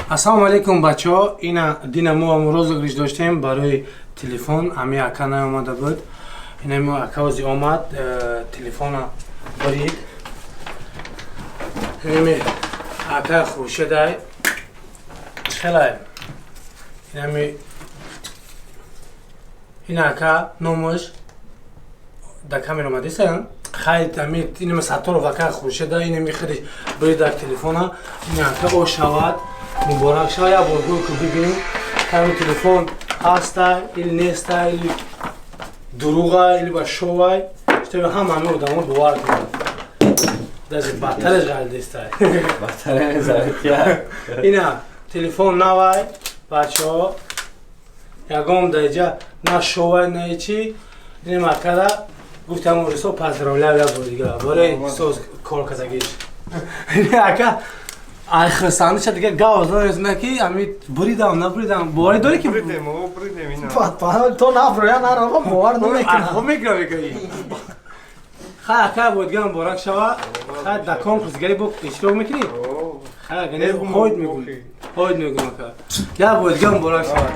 Ассалому алейкум бачаҳо. Ина дина мо амрӯз розигриш доштем барои телефон. Ами ака наомада буд. Ина мо ака ози омад, телефона барид. Ина ака хуршедай. Хелай. Ина ака номаш да камера омадисан. Хайт ами ина сатор ака хуршеда ина мехидиш барид дар телефона. Ина ака ошавад. Муборак шава я боргӯй ку бибинем ками телефон ҳаста или неста или дуруға или ба шовай штои ҳамаи одамо бовар кунад даже бадтараш ғалдистай ина телефон навай бачаҳо ягон даҷа на шовай на ичи ина макада гуфтам рисо пазравлав я бордига бораи соз кор казагиш ака айхрсанша дига гавзонеснaki ами буридам набуридам бовари дори ки буридем ина то наброя нарава бовар намекунам хай ака бодгам борак шава хай дакон кузгари бо иштирок мекунӣ хай агане ҳойд мекун ака я бодгам борак шава